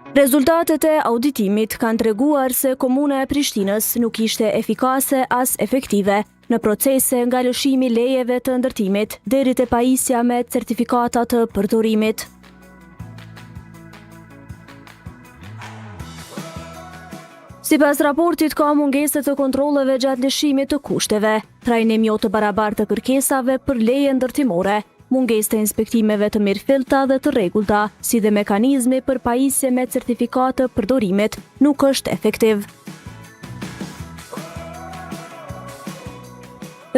Rezultatet e auditimit kanë treguar se Komuna e Prishtinës nuk ishte efikase as efektive në procese nga lëshimi lejeve të ndërtimit deri te pajisja me certifikata të përdorimit. Sipas raportit ka mungese të kontrolleve gjatë lëshimit të kushteve, trajnim jo të barabartë të kërkesave për leje ndërtimore, mungesë të inspektimeve të mirëfillta dhe të rregullta, si dhe mekanizmi për pajisje me certifikat të përdorimit nuk është efektiv.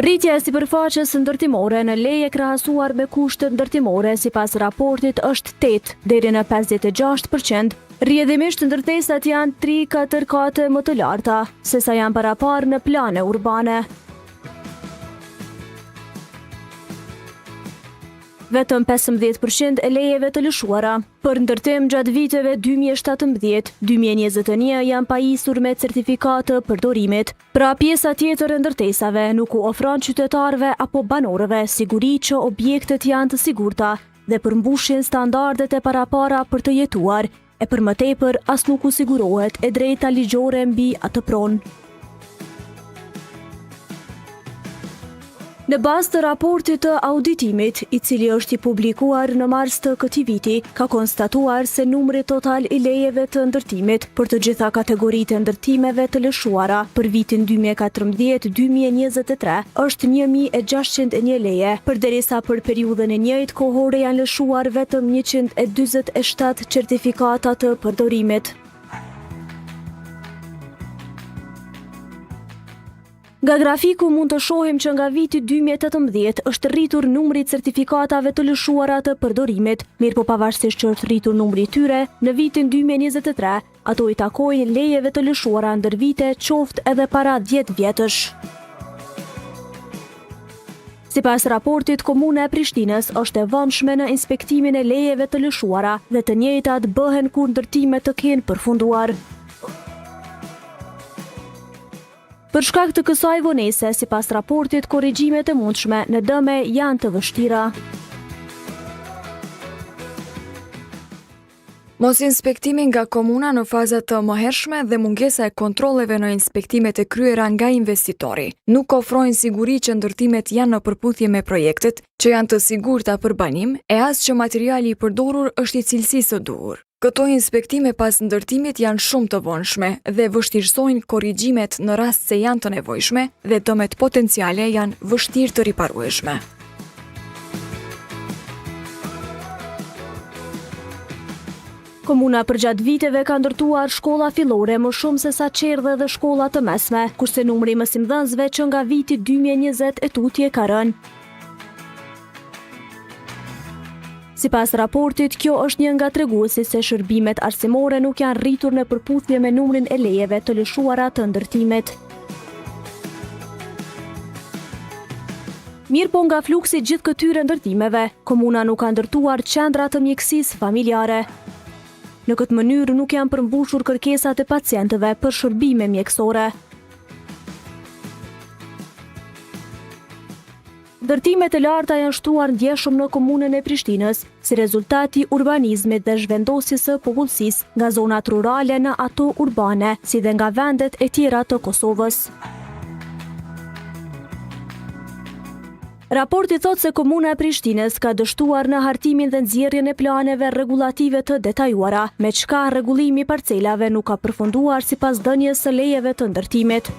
Rritja e sipërfaqes ndërtimore në leje krahasuar me kushtet ndërtimore sipas raportit është 8 deri në 56%. Rrjedhimisht ndërtesat janë 3-4 kate më të larta se sa janë paraparë në plane urbane. Vetëm 15% e lejeve të lëshuara për ndërtim gjatë viteve 2017-2021 janë pajisur me certifikat të përdorimit. Pra pjesa tjetër e ndërtesave nuk u ofron qytetarëve apo banorëve siguri që objektet janë të sigurta dhe përmbushin standardet e parapara për të jetuar, e për më tepër as nuk u sigurohet e drejta ligjore mbi atë pronë. Në bazë të raportit të auditimit, i cili është i publikuar në mars të këtij viti, ka konstatuar se numri total i lejeve të ndërtimit për të gjitha kategoritë e ndërtimeve të lëshuara për vitin 2014-2023 është 1601 leje, përderisa për periudhën e njëjtë kohore janë lëshuar vetëm 147 certifikata të përdorimit. Nga grafiku mund të shohim që nga viti 2018 është rritur numri i certifikatave të lëshuara të përdorimit, mirëpo pavarësisht që është rritur numri i tyre, në vitin 2023 ato i takojnë lejeve të lëshuara ndër vite, qoftë edhe para 10 vjetësh. Sipas raportit, Komuna e Prishtinës është e vëmshme në inspektimin e lejeve të lëshuara dhe të njëjtat bëhen kur ndërtimet të kenë përfunduar. Për shkak të kësaj vonese, sipas raportit, korrigjimet e mundshme në dëme janë të vështira. Mos inspektimi nga komuna në fazat të mëhershme dhe mungesa e kontrolleve në inspektimet e kryera nga investitori nuk ofrojnë siguri që ndërtimet janë në përputhje me projektet, që janë të sigurta për banim, e as që materiali i përdorur është i cilësisë së duhur. Këto inspektime pas ndërtimit janë shumë të vonshme dhe vështirësojnë korrigjimet në rast se janë të nevojshme dhe dëmet potenciale janë vështirë të riparueshme. Komuna përgjatë viteve ka ndërtuar shkolla fillore më shumë se sa qerdhe dhe shkolla të mesme, kurse numri mësimdhënësve që nga viti 2020 e tutje ka rënë. Sipas raportit, kjo është një nga treguesit se shërbimet arsimore nuk janë rritur në përputhje me numrin e lejeve të lëshuara të ndërtimit. Mirëpo nga fluksi gjithë këtyre ndërtimeve, komuna nuk ka ndërtuar qendra të mjekësisë familjare. Në këtë mënyrë nuk janë përmbushur kërkesat e pacientëve për shërbime mjekësore. Ndërtimet e larta janë shtuar ndjeshëm në komunën e Prishtinës, si rezultati urbanizmit dhe zhvendosjes së popullsisë nga zonat rurale në ato urbane, si dhe nga vendet e tjera të Kosovës. Raporti thotë se Komuna e Prishtinës ka dështuar në hartimin dhe nxjerrjen e planeve rregullative të detajuara, me çka rregullimi i parcelave nuk ka përfunduar sipas dhënies së lejeve të ndërtimit.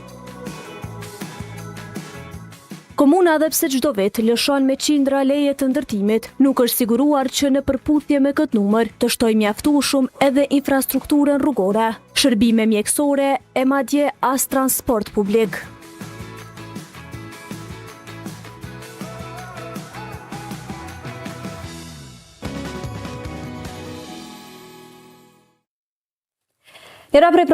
Komuna dhe pse çdo vit lëshon me qindra leje të ndërtimit, nuk është siguruar që në përputhje me këtë numër të shtojë mjaftueshëm edhe infrastrukturën rrugore, shërbime mjekësore e madje as transport publik. Era prej